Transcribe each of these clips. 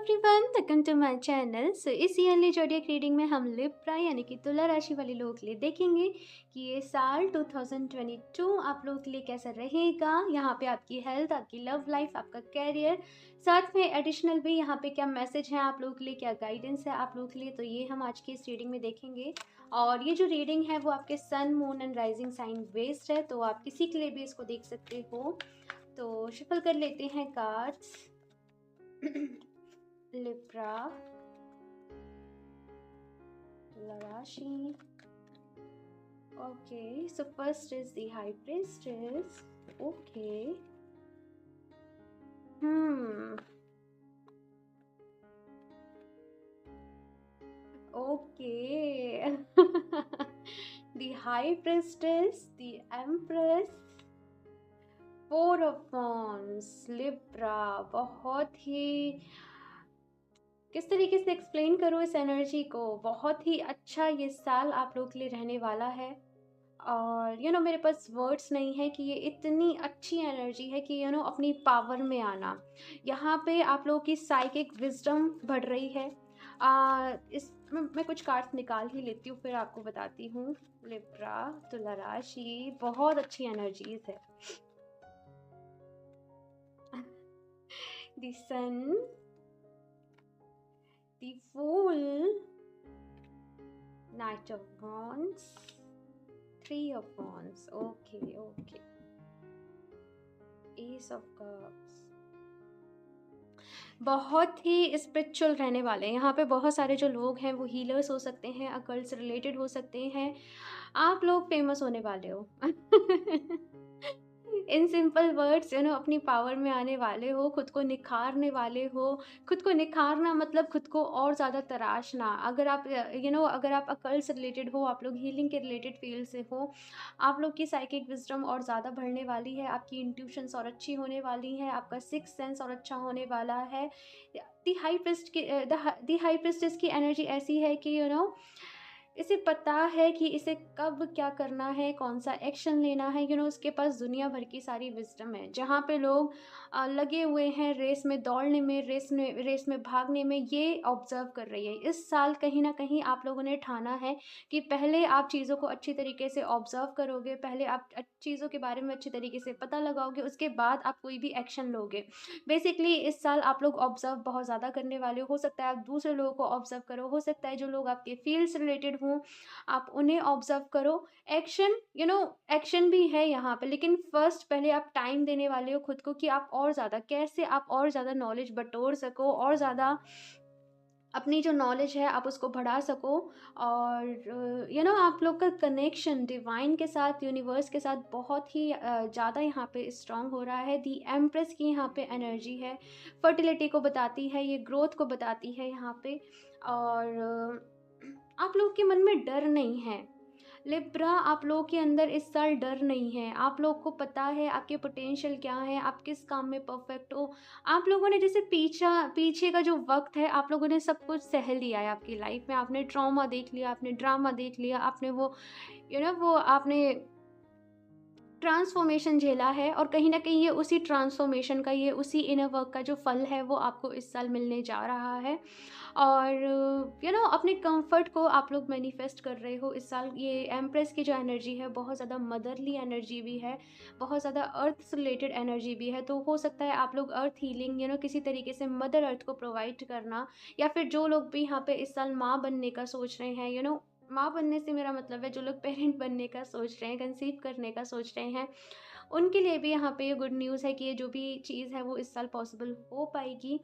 Everyone, welcome to my channel. So इस yearly zodiac reading में हम लिब्रा यानी कि तुला राशि वाले लोगों के लिए देखेंगे कि ये साल 2022 आप लोगों के लिए कैसा रहेगा। यहाँ पे आपकी हेल्थ, आपकी लव लाइफ, आपका कैरियर, साथ में एडिशनल भी यहाँ पे क्या मैसेज है आप लोगों के लिए, क्या गाइडेंस है आप लोगों के लिए, तो ये हम आज की इस रीडिंग में देखेंगे। और ये जो रीडिंग है वो आपके sun, moon and rising sign based है, तो आप किसी के लिए भी इसको देख सकते हो। तो शफल कर लेते हैं cards. Libra, Tulla Rashi. Okay, so first is the High Priestess. Okay. Okay. The High Priestess, the Empress, Four of Wands, Libra. बहुत ही किस तरीके से एक्सप्लेन करूँ इस एनर्जी को, बहुत ही अच्छा ये साल आप लोग के लिए रहने वाला है। और मेरे पास वर्ड्स नहीं है कि ये इतनी अच्छी एनर्जी है कि अपनी पावर में आना। यहाँ पे आप लोगों की साइकिक विजडम बढ़ रही है। इस मैं कुछ कार्ड्स निकाल ही लेती हूँ, फिर आपको बताती हूँ। लिब्रा, तुला राशि, बहुत अच्छी एनर्जीज है। The sun, the Fool, Knight of Wands, Three of Wands, okay, Ace of Cups। बहुत ही स्पिरिचुअल रहने वाले हैं यहाँ पे। बहुत सारे जो लोग हैं वो हीलर्स हो सकते हैं, अकल्ट से रिलेटेड हो सकते हैं। आप लोग फेमस होने वाले हो। इन सिंपल वर्ड्स अपनी पावर में आने वाले हो, खुद को निखारने वाले हो। खुद को निखारना मतलब खुद को और ज़्यादा तराशना। अगर आप अगर आप अकल्ट से रिलेटेड हो, आप लोग हीलिंग के रिलेटेड फील्ड से हो, आप लोग की साइकिक विजडम और ज़्यादा बढ़ने वाली है, आपकी इंट्यूशंस और अच्छी होने वाली है, आपका सिक्स सेंस और अच्छा होने वाला है। दी हाई प्रिस्टेस की एनर्जी ऐसी है कि इसे पता है कि इसे कब क्या करना है, कौन सा एक्शन लेना है। उसके पास दुनिया भर की सारी विजडम है। जहाँ पे लोग लगे हुए हैं रेस में दौड़ने में, रेस में भागने में, ये ऑब्जर्व कर रही है। इस साल कहीं ना कहीं आप लोगों ने ठाना है कि पहले आप चीज़ों को अच्छी तरीके से ऑब्जर्व करोगे, पहले आप चीज़ों के बारे में अच्छी तरीके से पता लगाओगे, उसके बाद आप कोई भी एक्शन लोगे। बेसिकली इस साल आप लोग ऑब्जर्व बहुत ज़्यादा करने वाले हो सकता है आप दूसरे लोगों को ऑब्जर्व करो, हो सकता है जो लोग आपके फील्ड से रिलेटेड हों आप उन्हें ऑब्जर्व करो। एक्शन एक्शन भी है यहाँ पे, लेकिन फर्स्ट पहले आप टाइम देने वाले हो खुद को कि आप और ज़्यादा कैसे आप और ज़्यादा नॉलेज बटोर सको, और ज़्यादा अपनी जो नॉलेज है आप उसको बढ़ा सको। और आप लोग का कनेक्शन डिवाइन के साथ, यूनिवर्स के साथ बहुत ही ज़्यादा यहाँ पे स्ट्रांग हो रहा है। दी एम्प्रेस की यहाँ पे एनर्जी है, फर्टिलिटी को बताती है, ये ग्रोथ को बताती है यहाँ पे। और आप लोग के मन में डर नहीं है लिब्रा, आप लोगों के अंदर इस साल डर नहीं है। आप लोग को पता है आपके पोटेंशियल क्या है, आप किस काम में परफेक्ट हो। आप लोगों ने जैसे पीछे का जो वक्त है आप लोगों ने सब कुछ सह लिया है आपकी लाइफ में। आपने ट्रॉमा देख लिया, आपने ड्रामा देख लिया, आपने वो आपने ट्रांसफॉर्मेशन झेला है। और कहीं ना कहीं ये उसी ट्रांसफॉर्मेशन का, ये उसी इनर वर्क का जो फल है वो आपको इस साल मिलने जा रहा है। और अपने कंफर्ट को आप लोग मैनिफेस्ट कर रहे हो इस साल। ये एम्प्रेस की जो एनर्जी है बहुत ज़्यादा मदरली एनर्जी भी है, बहुत ज़्यादा अर्थ से रिलेटेड एनर्जी भी है। तो हो सकता है आप लोग अर्थ हीलिंग किसी तरीके से मदर अर्थ को प्रोवाइड करना, या फिर जो लोग भी यहाँ पे इस साल माँ बनने का सोच रहे हैं, माँ बनने से मेरा मतलब है जो लोग पेरेंट बनने का सोच रहे हैं, कंसीव करने का सोच रहे हैं, उनके लिए भी यहाँ पे ये गुड न्यूज़ है कि ये जो भी चीज़ है वो इस साल पॉसिबल हो पाएगी।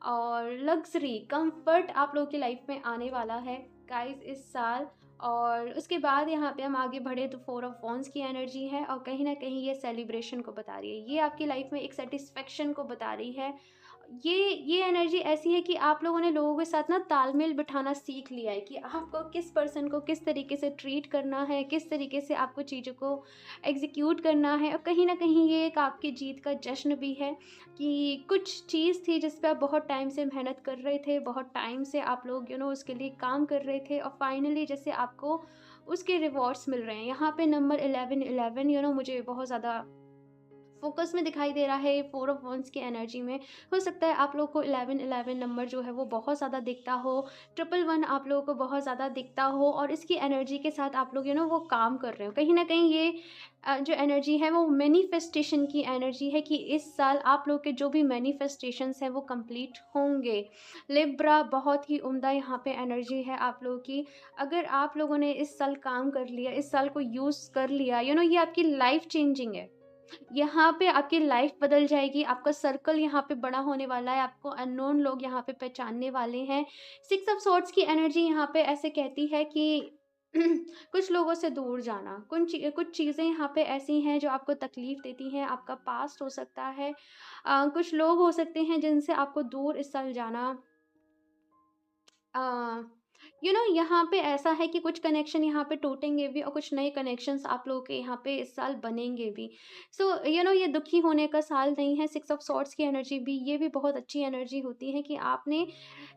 और लग्जरी, कंफर्ट आप लोगों की लाइफ में आने वाला है गाइस इस साल। और उसके बाद यहाँ पे हम आगे बढ़े तो फोर ऑफ वॉन्ड्स की एनर्जी है, और कहीं ना कहीं ये सेलिब्रेशन को बता रही है, ये आपकी लाइफ में एक सेटिस्फेक्शन को बता रही है। ये एनर्जी ऐसी है कि आप लोगों ने लोगों के साथ ना तालमेल बिठाना सीख लिया है कि आपको किस पर्सन को किस तरीके से ट्रीट करना है, किस तरीके से आपको चीज़ों को एग्जीक्यूट करना है। और कहीं ना कहीं ये एक आपकी जीत का जश्न भी है कि कुछ चीज़ थी जिस पे आप बहुत टाइम से मेहनत कर रहे थे, बहुत टाइम से आप लोग उसके लिए काम कर रहे थे, और फाइनली जैसे आपको उसके रिवॉर्ड्स मिल रहे हैं। यहाँ पे नंबर 11 11 मुझे बहुत ज़्यादा फ़ोकस में दिखाई दे रहा है 4 ऑफ वंस की एनर्जी में। हो सकता है आप लोग को 11-11 नंबर जो है वो बहुत ज़्यादा दिखता हो, 111 आप लोगों को बहुत ज़्यादा दिखता हो और इसकी एनर्जी के साथ आप लोग वो काम कर रहे हो। कहीं न कहीं ये जो एनर्जी है वो मैनिफेस्टेशन की एनर्जी है कि इस साल आप लोग के जो भी मैनिफेस्टेशंस हैं वो कंप्लीट होंगे। लिब्रा बहुत ही उम्दा यहाँ पे एनर्जी है आप लोगों की। अगर आप लोगों ने इस साल काम कर लिया, इस साल को यूज़ कर लिया, ये आपकी लाइफ़ चेंजिंग है। यहाँ पे आपकी लाइफ बदल जाएगी, आपका सर्कल यहाँ पे बड़ा होने वाला है, आपको अननोन लोग यहाँ पे पहचानने वाले हैं। 6 ऑफ सॉर्ड्स की एनर्जी यहाँ पे ऐसे कहती है कि कुछ लोगों से दूर जाना, कुछ चीज़ें यहाँ पे ऐसी हैं जो आपको तकलीफ़ देती हैं, आपका पास्ट हो सकता है। कुछ लोग हो सकते हैं जिनसे आपको दूर इस साल जाना अ, यहाँ पे ऐसा है कि कुछ कनेक्शन यहाँ पे टूटेंगे भी और कुछ नए कनेक्शंस आप लोगों के यहाँ पे इस साल बनेंगे भी। सो ये दुखी होने का साल नहीं है। 6 ऑफ सॉर्ड्स की एनर्जी भी ये भी बहुत अच्छी एनर्जी होती है कि आपने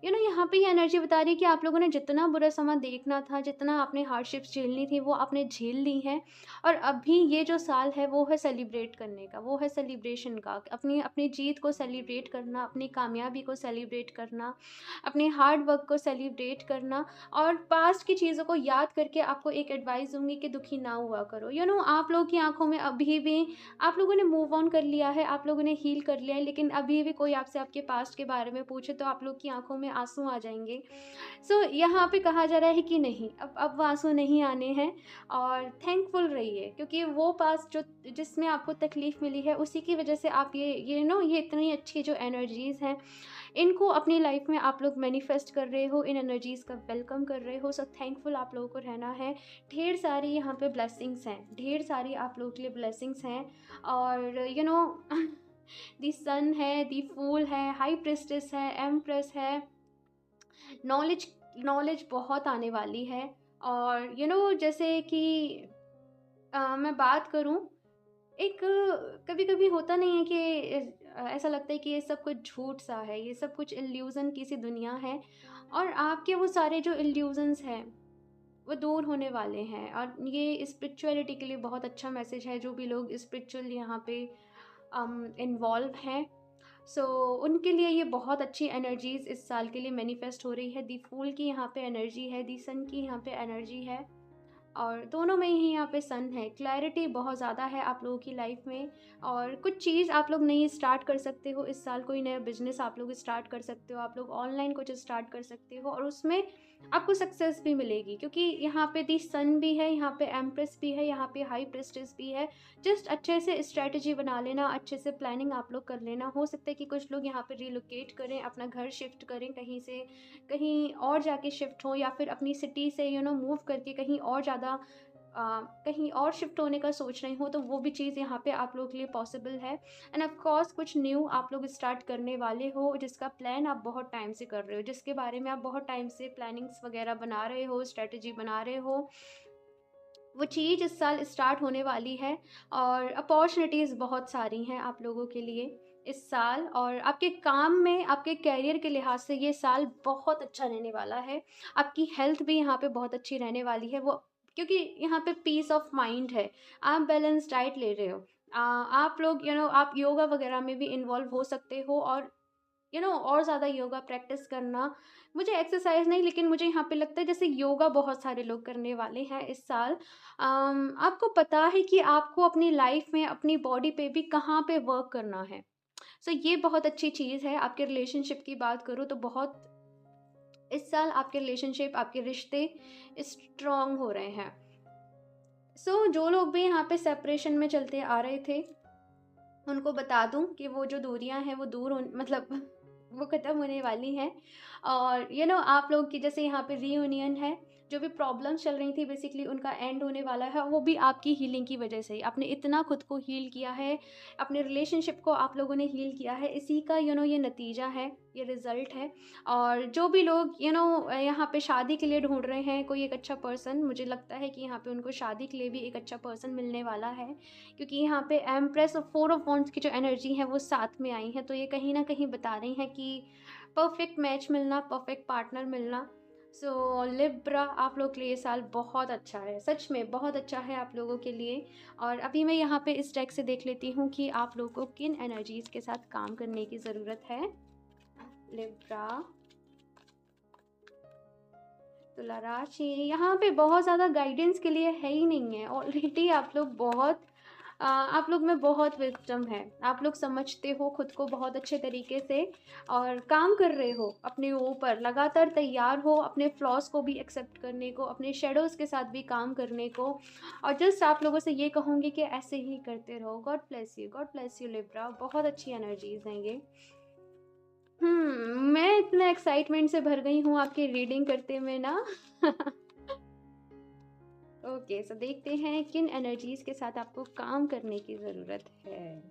यहाँ पे ये एनर्जी बता रही है कि आप लोगों ने जितना बुरा समय देखना था, जितना आपने हार्डशिप्स झेलनी थी, वो आपने झेल ली हैं और अभी ये जो साल है वो है सेलिब्रेट करने का, वो है सेलिब्रेशन का। अपनी अपनी जीत को सेलिब्रेट करना, अपनी कामयाबी को सेलिब्रेट करना, अपने हार्ड वर्क को सेलिब्रेट करना और पास्ट की चीज़ों को याद करके आपको एक एडवाइस दूँगी कि दुखी ना हुआ करो। आप लोगों की आँखों में अभी भी आप लोगों ने मूव ऑन कर लिया है, आप लोगों ने हील कर लिया है, लेकिन अभी भी कोई आपसे आपके पास्ट के बारे में पूछे तो आप लोग की आँखों में आँसू आ जाएँगे। सो यहाँ पे कहा जा रहा है कि नहीं, अब वो आँसू नहीं आने हैं और थैंकफुल रहिए क्योंकि वो पास्ट जो जिसमें आपको तकलीफ़ मिली है, उसी की वज़ह से आप ये इतनी अच्छी जो एनर्जीज़ हैं, इनको अपनी लाइफ में आप लोग मैनिफेस्ट कर रहे हो, इन एनर्जीज़ का वेलकम कर रहे हो। सो थैंकफुल आप लोगों को रहना है। ढेर सारी यहाँ पे ब्लेसिंग्स हैं, ढेर सारी आप लोगों के लिए ब्लेसिंग्स हैं और दी सन है, दी फूल है, हाई प्रिस्टेस है, एम्प्रेस है। नॉलेज नॉलेज बहुत आने वाली है और जैसे कि मैं बात करूँ एक कभी-कभी होता नहीं है कि ऐसा लगता है कि ये सब कुछ झूठ-सा है, ये सब कुछ इल्यूज़न की सी दुनिया है और आपके वो सारे जो इल्यूज़न्स हैं, वो दूर होने वाले हैं और ये स्पिरिचुअलिटी के लिए बहुत अच्छा मैसेज है, जो भी लोग स्पिरिचुअल यहाँ पे इन्वॉल्व हैं। सो उनके लिए ये बहुत अच्छी एनर्जीज़ इस साल के लिए मैनिफेस्ट हो रही है। दी फूल की यहाँ पे एनर्जी है, दी सन की यहाँ पे एनर्जी है और दोनों में ही यहाँ पे सन है। क्लैरिटी बहुत ज़्यादा है आप लोगों की लाइफ में और कुछ चीज़ आप लोग नई स्टार्ट कर सकते हो इस साल, कोई नया बिज़नेस आप लोग स्टार्ट कर सकते हो, आप लोग ऑनलाइन कुछ स्टार्ट कर सकते हो और उसमें आपको सक्सेस भी मिलेगी क्योंकि यहाँ पे दी सन भी है, यहाँ पे एम्प्रेस भी है, यहाँ पे हाई प्रेस्टिस भी है। जस्ट अच्छे से स्ट्रैटेजी बना लेना, अच्छे से प्लानिंग आप लोग कर लेना। हो सकता है कि कुछ लोग यहाँ पे रिलोकेट करें, अपना घर शिफ्ट करें, कहीं से कहीं और जाके शिफ्ट हों या फिर अपनी सिटी से मूव करके कहीं और ज़्यादा कहीं और शिफ्ट होने का सोच रहे हो तो वो भी चीज़ यहाँ पे आप लोगों के लिए पॉसिबल है। एंड ऑफ कोर्स कुछ न्यू आप लोग स्टार्ट करने वाले हो जिसका प्लान आप बहुत टाइम से कर रहे हो, जिसके बारे में आप बहुत टाइम से प्लानिंग्स वगैरह बना रहे हो, स्ट्रेटजी बना रहे हो, वो चीज़ इस साल स्टार्ट होने वाली है और अपॉर्चुनिटीज़ बहुत सारी हैं आप लोगों के लिए इस साल और आपके काम में, आपके करियर के लिहाज से ये साल बहुत अच्छा रहने वाला है। आपकी हेल्थ भी यहाँ पे बहुत अच्छी रहने वाली है, वो क्योंकि यहाँ पे पीस ऑफ माइंड है। आप बैलेंस डाइट ले रहे हो। आप लोग आप योगा वगैरह में भी इन्वॉल्व हो सकते हो और और ज़्यादा योगा प्रैक्टिस करना, मुझे एक्सरसाइज़ नहीं लेकिन मुझे यहाँ पे लगता है जैसे योगा बहुत सारे लोग करने वाले हैं इस साल। आपको पता है कि आपको अपनी लाइफ में अपनी बॉडी पे भी कहाँ पे वर्क करना है। सो ये बहुत अच्छी चीज़ है। आपके रिलेशनशिप की बात करूँ तो बहुत इस साल आपके रिलेशनशिप, आपके रिश्ते स्ट्रॉन्ग हो रहे हैं। सो जो लोग भी यहाँ पे सेपरेशन में चलते आ रहे थे, उनको बता दूँ कि वो जो दूरियाँ हैं वो दूर होन मतलब वो ख़त्म होने वाली हैं और आप लोग की जैसे यहाँ पे रीयूनियन है, जो भी प्रॉब्लम्स चल रही थी बेसिकली उनका एंड होने वाला है, वो भी आपकी हीलिंग की वजह से ही। आपने इतना खुद को हील किया है, अपने रिलेशनशिप को आप लोगों ने हील किया है, इसी का ये नतीजा है, ये रिज़ल्ट है। और जो भी लोग यहाँ पे शादी के लिए ढूँढ रहे हैं कोई एक अच्छा पर्सन, मुझे लगता है कि यहाँ पे उनको शादी के लिए भी एक अच्छा पर्सन मिलने वाला है क्योंकि यहाँ पे एम्प्रेस और 4 ऑफ वांड्स की जो एनर्जी है वो साथ में आई है, तो ये कहीं न कहीं बता रही हैं कि परफेक्ट मैच मिलना, परफेक्ट पार्टनर मिलना सो लिब्रा, आप लोग के लिए ये साल बहुत अच्छा है, सच में बहुत अच्छा है आप लोगों के लिए। और अभी मैं यहाँ पे इस डेक से देख लेती हूँ कि आप लोगों को किन एनर्जीज़ के साथ काम करने की ज़रूरत है। लिब्रा, तुला राशि, यहाँ पे बहुत ज़्यादा गाइडेंस के लिए है ही नहीं है। ऑलरेडी आप लोग बहुत आप लोग में बहुत विज़डम है। आप लोग समझते हो खुद को बहुत अच्छे तरीके से और काम कर रहे हो अपने ऊपर, लगातार तैयार हो अपने फ्लॉज़ को भी एक्सेप्ट करने को, अपने शैडोज़ के साथ भी काम करने को। और जस्ट आप लोगों से ये कहूँगी कि ऐसे ही करते रहो। गॉड ब्लेस यू लिब्रा, बहुत अच्छी एनर्जीज़ हैं ये। मैं इतना एक्साइटमेंट से भर गई हूँ आपकी रीडिंग करते हुए ना। ओके, सो देखते हैं किन एनर्जीज के साथ आपको काम करने की ज़रूरत है।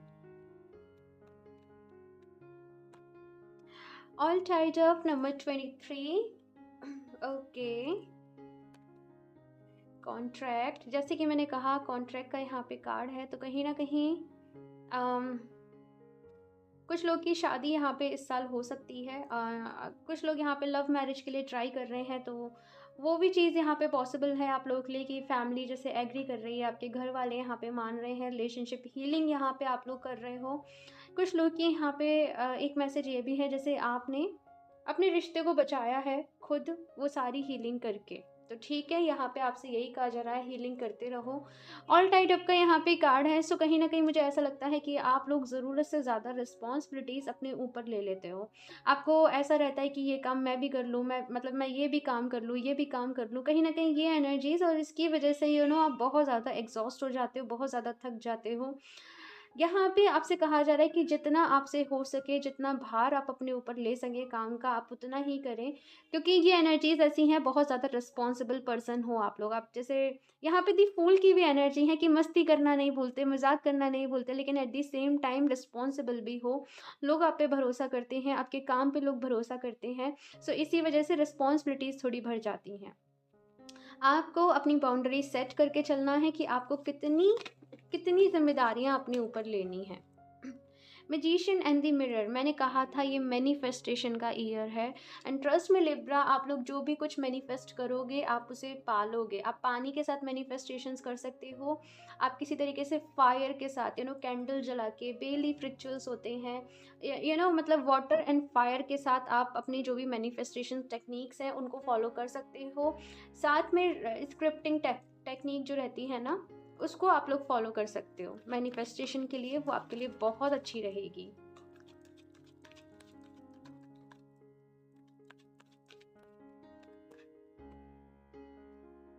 All tied up number 23। Okay, contract, जैसे कि मैंने कहा कॉन्ट्रैक्ट का यहाँ पे कार्ड है, तो कहीं ना कहीं कुछ लोग की शादी यहाँ पे इस साल हो सकती है। कुछ लोग यहाँ पे लव मैरिज के लिए ट्राई कर रहे हैं, तो वो भी चीज़ यहाँ पे पॉसिबल है आप लोगों के लिए कि फैमिली जैसे एग्री कर रही है, आपके घर वाले यहाँ पे मान रहे हैं, रिलेशनशिप हीलिंग यहाँ पे आप लोग कर रहे हो। कुछ लोग की यहाँ पे एक मैसेज ये भी है, जैसे आपने अपने रिश्ते को बचाया है खुद, वो सारी हीलिंग करके। तो ठीक है, यहाँ पे आपसे यही कहा जा रहा है, हीलिंग करते रहो। ऑल टाइड अप का यहाँ पे कार्ड है, सो कहीं ना कहीं मुझे ऐसा लगता है कि आप लोग ज़रूरत से ज़्यादा रिस्पॉन्सिबिलिटीज़ अपने ऊपर ले लेते हो। आपको ऐसा रहता है कि ये काम मैं भी कर लूँ, मैं मतलब मैं ये भी काम कर लूँ, ये भी काम कर लूँ, कहीं ना कहीं ये एनर्जीज, और इसकी वजह से आप बहुत ज़्यादा एग्जॉस्ट हो जाते हो, बहुत ज़्यादा थक जाते हो। यहाँ पे आपसे कहा जा रहा है कि जितना आपसे हो सके, जितना भार आप अपने ऊपर ले सकें काम का, आप उतना ही करें। क्योंकि ये एनर्जीज़ ऐसी हैं, बहुत ज़्यादा रिस्पॉन्सिबल पर्सन हो आप लोग। आप जैसे यहाँ पे दी फूल की भी एनर्जी है कि मस्ती करना नहीं भूलते, मजाक करना नहीं भूलते, लेकिन at the same time responsible भी हो। लोग आप पे भरोसा करते हैं, आपके काम पे लोग भरोसा करते हैं। सो इसी वजह से रिस्पॉन्सिबिलिटीज़ थोड़ी बढ़ जाती हैं। आपको अपनी बाउंड्री सेट करके चलना है कि आपको कितनी कितनी जिम्मेदारियां अपने ऊपर लेनी है। मैजिशियन एंड द मिरर, मैंने कहा था ये मैनिफेस्टेशन का ईयर है। एंड ट्रस्ट में लिब्रा, आप लोग जो भी कुछ मैनिफेस्ट करोगे आप उसे पालोगे। आप पानी के साथ मैनिफेस्टेशंस कर सकते हो, आप किसी तरीके से फायर के साथ कैंडल जला के, बेलीफ रिचुअल्स होते हैं, मतलब वाटर एंड फायर के साथ आप अपनी जो भी मैनिफेस्टेशन टेक्निक्स हैं उनको फॉलो कर सकते हो। साथ में स्क्रिप्टिंग टेक्निक जो रहती है ना, उसको आप लोग फॉलो कर सकते हो मैनिफेस्टेशन के लिए, वो आपके लिए बहुत अच्छी रहेगी।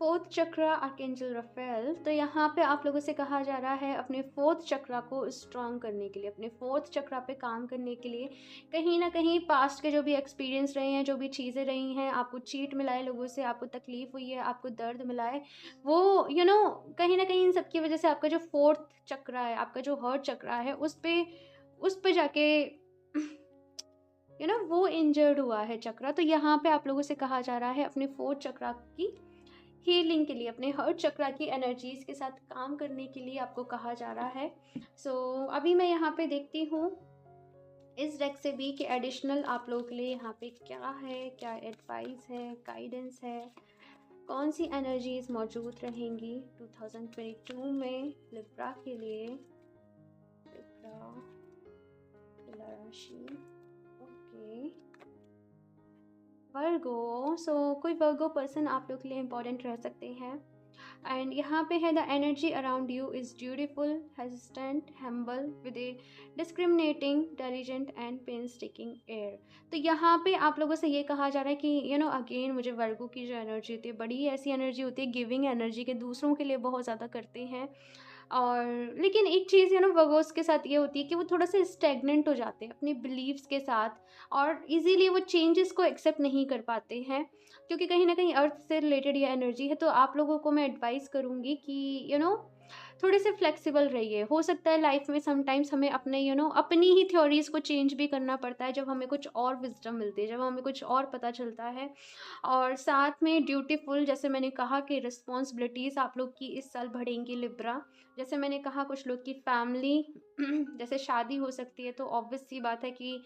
फोर्थ चक्र आर्कएंजल राफेल, तो यहाँ पे आप लोगों से कहा जा रहा है अपने फोर्थ चक्र को स्ट्रॉन्ग करने के लिए, अपने फोर्थ चक्र पे काम करने के लिए। कहीं ना कहीं पास्ट के जो भी एक्सपीरियंस रहे हैं, जो भी चीज़ें रही हैं, आपको चीट मिलाए लोगों से, आपको तकलीफ हुई है, आपको दर्द मिलाए, वो कहीं ना कहीं इन सब की वजह से आपका जो फोर्थ चक्र है, आपका जो हर्ट चक्र है, उस पे जाके वो इंजर्ड हुआ है चक्र। तो यहाँ पे आप लोगों से कहा जा रहा है अपने फोर्थ चक्र की हीलिंग के लिए, अपने हर्ट चक्र की एनर्जीज के साथ काम करने के लिए आपको कहा जा रहा है। सो अभी मैं यहाँ पे देखती हूँ इस डेक से भी कि एडिशनल आप लोगों के लिए यहाँ पे क्या है, क्या एडवाइस है, गाइडेंस है, कौन सी एनर्जीज मौजूद रहेंगी 2022 में लिब्रा के लिए। लिब्रा, तुला राशि, ओके, वर्गो, सो कोई वर्गो पर्सन आप लोग के लिए इंपॉर्टेंट रह सकते हैं। एंड यहाँ पे है the energy around you is beautiful, hesitant, humble, with a discriminating, intelligent and painstaking air. तो यहाँ पे आप लोगों से ये कहा जा रहा है कि अगेन मुझे वर्गो की जो एनर्जी होती है, बड़ी ऐसी एनर्जी होती है, गिविंग एनर्जी के, दूसरों के लिए बहुत ज़्यादा करते हैं। और लेकिन एक चीज़ वर्गोस के साथ ये होती है कि वो थोड़ा सा स्टेगनेंट हो जाते हैं अपनी बिलीव्स के साथ, और इजीली वो चेंजेस को एक्सेप्ट नहीं कर पाते हैं, क्योंकि कहीं ना कहीं अर्थ से रिलेटेड ये एनर्जी है। तो आप लोगों को मैं एडवाइस करूँगी कि थोड़े से फ्लेक्सिबल रहिए। हो सकता है लाइफ में समटाइम्स हमें अपने अपनी ही थ्योरीज को चेंज भी करना पड़ता है, जब हमें कुछ और विजडम मिलती है, जब हमें कुछ और पता चलता है। और साथ में ड्यूटीफुल, जैसे मैंने कहा कि रिस्पॉन्सिबिलिटीज़ आप लोग की इस साल बढ़ेंगी लिब्रा। जैसे मैंने कहा कुछ लोग की फैमिली जैसे शादी हो सकती है, तो ऑब्वियस सी बात है कि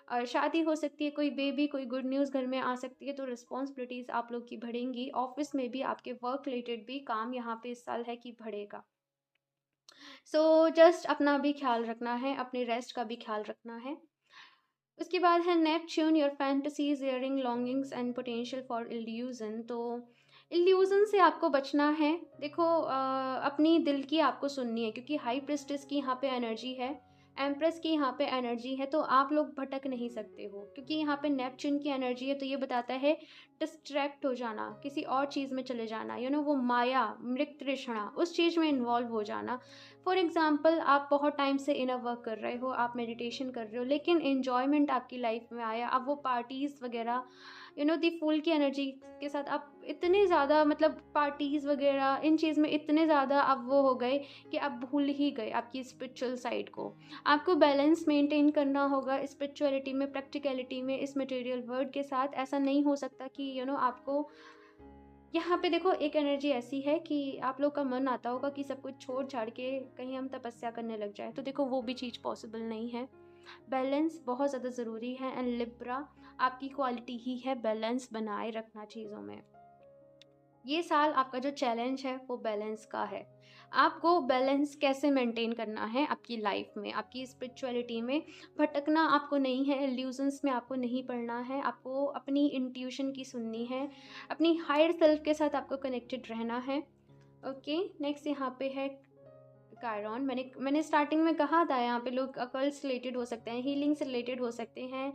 शादी हो सकती है, कोई बेबी, कोई गुड न्यूज़ घर में आ सकती है, तो रिस्पॉन्सिबिलिटीज़ आप लोग की बढ़ेंगी। ऑफ़िस में भी आपके वर्क रिलेटेड भी काम यहाँ पे इस साल है कि बढ़ेगा। सो जस्ट अपना भी ख़्याल रखना है, अपने रेस्ट का भी ख़्याल रखना है। उसके बाद है Neptune, your fantasies, yearnings, longings and potential for illusion. तो इल्यूज़न से आपको बचना है। देखो अपनी दिल की आपको सुननी है, क्योंकि हाई प्रीस्टेस की यहाँ पे एनर्जी है, एम्प्रेस की यहाँ पे एनर्जी है, तो आप लोग भटक नहीं सकते हो, क्योंकि यहाँ पे नेपच्यून की एनर्जी है, तो ये बताता है डिस्ट्रैक्ट हो जाना, किसी और चीज़ में चले जाना, वो माया, मृग तृष्णा, उस चीज़ में इन्वॉल्व हो जाना। फॉर एग्ज़ाम्पल, आप बहुत टाइम से इनर वर्क कर रहे हो, आप मेडिटेशन कर रहे हो, लेकिन एन्जॉयमेंट आपकी लाइफ में आया, अब वो पार्टीज़ वगैरह, दी फूल की एनर्जी के साथ आप इतने ज़्यादा, मतलब पार्टीज़ वगैरह इन चीज़ में इतने ज़्यादा अब वो हो गए कि आप भूल ही गए आपकी स्पिरिचुअल साइड को। आपको बैलेंस मेंटेन करना होगा स्पिरिचुअलिटी में, प्रैक्टिकलिटी में, इस मटेरियल वर्ल्ड के साथ। ऐसा नहीं हो सकता कि आपको यहाँ पे देखो, एक एनर्जी ऐसी है कि आप लोग का मन आता होगा कि सब कुछ छोड़ छाड़ के कहीं हम तपस्या करने लग जाए, तो देखो वो भी चीज़ पॉसिबल नहीं है। बैलेंस बहुत ज़्यादा ज़रूरी है, एंड लिब्रा आपकी क्वालिटी ही है बैलेंस बनाए रखना चीज़ों में। ये साल आपका जो चैलेंज है वो बैलेंस का है। आपको बैलेंस कैसे मेंटेन करना है आपकी लाइफ में, आपकी स्पिरिचुअलिटी में। भटकना आपको नहीं है, इल्यूजन्स में आपको नहीं पड़ना है, आपको अपनी इंट्यूशन की सुननी है, अपनी हायर सेल्फ के साथ आपको कनेक्टेड रहना है। ओके, नेक्स्ट यहाँ पे है कायरॉन। मैंने स्टार्टिंग में कहा था, यहाँ पे लोग अकल्ट से रिलेटेड हो सकते हैं, हीलिंग से रिलेटेड हो सकते हैं।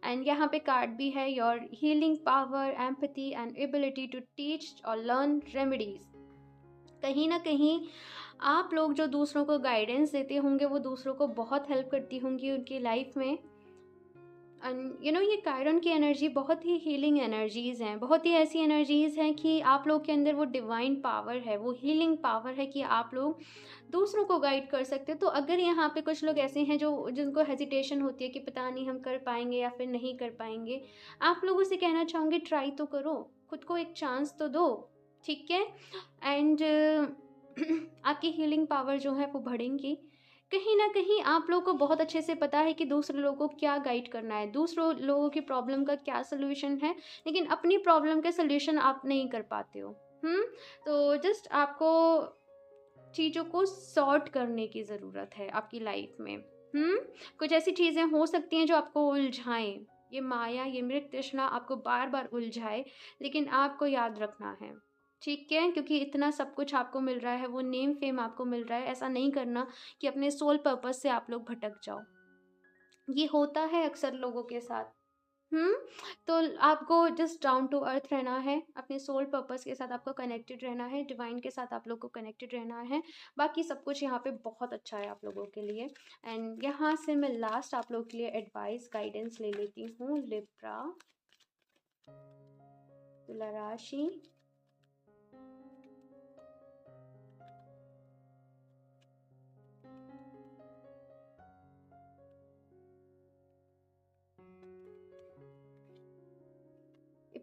एंड यहाँ पे कार्ड भी है, your healing power, empathy and ability to teach और लर्न रेमेडीज। कहीं ना कहीं आप लोग जो दूसरों को गाइडेंस देते होंगे, वो दूसरों को बहुत हेल्प करती होंगी उनकी लाइफ में। एंड ये कायरन की एनर्जी बहुत ही हीलिंग एनर्जीज़ हैं, बहुत ही ऐसी एनर्जीज़ हैं कि आप लोग के अंदर वो डिवाइन पावर है, वो हीलिंग पावर है कि आप लोग दूसरों को गाइड कर सकते हो। तो अगर यहाँ पे कुछ लोग ऐसे हैं जो जिनको हेजिटेशन होती है कि पता नहीं हम कर पाएंगे या फिर नहीं कर पाएंगे, आप लोगों से कहना चाहूँगी ट्राई तो करो, खुद को एक चांस तो दो, ठीक है। एंड आपकी हीलिंग पावर जो है वो बढ़ेंगी। कहीं न कहीं आप लोगों को बहुत अच्छे से पता है कि दूसरे लोगों को क्या गाइड करना है, दूसरों लोगों की प्रॉब्लम का क्या सॉल्यूशन है, लेकिन अपनी प्रॉब्लम के सॉल्यूशन आप नहीं कर पाते हो। तो जस्ट आपको चीज़ों को सॉर्ट करने की ज़रूरत है आपकी लाइफ में। कुछ ऐसी चीज़ें हो सकती हैं जो आपको उलझाएँ, ये माया, ये मृग तृष्णा आपको बार-बार उलझाए, लेकिन आपको याद रखना है, ठीक है? क्योंकि इतना सब कुछ आपको मिल रहा है, वो नेम फेम आपको मिल रहा है, ऐसा नहीं करना कि अपने सोल पर्पस से आप लोग भटक जाओ। ये होता है अक्सर लोगों के साथ। हुँ? तो आपको जस्ट डाउन टू अर्थ रहना है, अपने सोल पर्पस के साथ आपको कनेक्टेड रहना है, डिवाइन के साथ आप लोग को कनेक्टेड रहना है। बाकी सब कुछ यहाँ पे बहुत अच्छा है आप लोगों के लिए। एंड यहाँ से मैं लास्ट आप लोग के लिए एडवाइस, गाइडेंस ले लेती हूँ। लिब्रा, तुला राशि,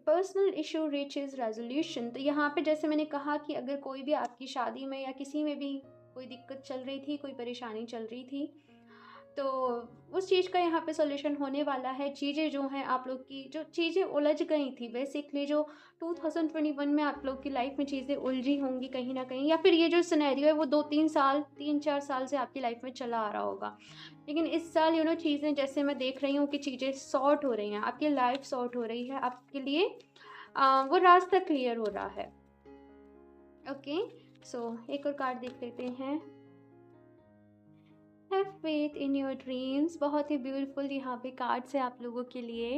पर्सनल इशू रीचेस रेजोल्यूशन। तो यहाँ पे जैसे मैंने कहा कि अगर कोई भी आपकी शादी में या किसी में भी कोई दिक्कत चल रही थी, कोई परेशानी चल रही थी, तो उस चीज़ का यहाँ पे सॉल्यूशन होने वाला है। चीज़ें जो हैं आप लोग की, जो चीज़ें उलझ गई थी बेसिकली, जो 2021 में आप लोग की लाइफ में चीज़ें उलझी होंगी कहीं ना कहीं, या फिर ये जो सिनेरियो है वो 2-3 साल, 3-4 साल से आपकी लाइफ में चला आ रहा होगा, लेकिन इस साल चीज़ें जैसे मैं देख रही हूँ कि चीज़ें सॉर्ट हो रही हैं, आपकी लाइफ सॉर्ट हो रही है, आपके लिए वो रास्ता क्लियर हो रहा है। ओके, सो एक और कार्ड देख लेते हैं। Have faith in your dreams, बहुत ही ब्यूटीफुल यहाँ पे कार्ड्स है आप लोगों के लिए।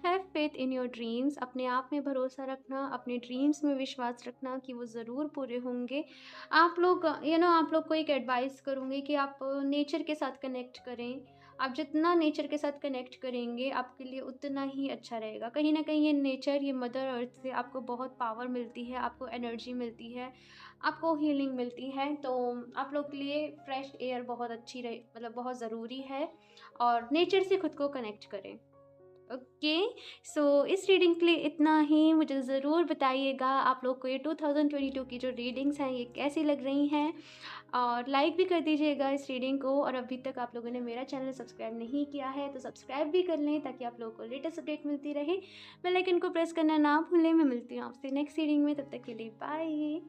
Have faith in your dreams, अपने आप में भरोसा रखना, अपने ड्रीम्स में विश्वास रखना कि वो ज़रूर पूरे होंगे। आप लोग आप लोग को एक एडवाइस करूँगी कि आप नेचर के साथ कनेक्ट करें। आप जितना नेचर के साथ कनेक्ट करेंगे आपके लिए उतना ही अच्छा रहेगा। कहीं ना कहीं ये नेचर, ये मदर अर्थ से आपको बहुत पावर मिलती है, आपको एनर्जी मिलती है, आपको हीलिंग मिलती है। तो आप लोग के लिए फ्रेश एयर बहुत अच्छी रहे, मतलब बहुत ज़रूरी है, और नेचर से खुद को कनेक्ट करें। ओके, सो इस रीडिंग के लिए इतना ही। मुझे ज़रूर बताइएगा आप लोग को ये 2022 की जो रीडिंग्स हैं ये कैसी लग रही हैं, और लाइक भी कर दीजिएगा इस रीडिंग को। और अभी तक आप लोगों ने मेरा चैनल सब्सक्राइब नहीं किया है तो सब्सक्राइब भी कर लें, ताकि आप लोगों को लेटेस्ट अपडेट मिलती रहे। बेल आइकन को प्रेस करना ना भूलें। मैं मिलती हूँ आपसे नेक्स्ट रीडिंग में, तब तक के लिए बाय।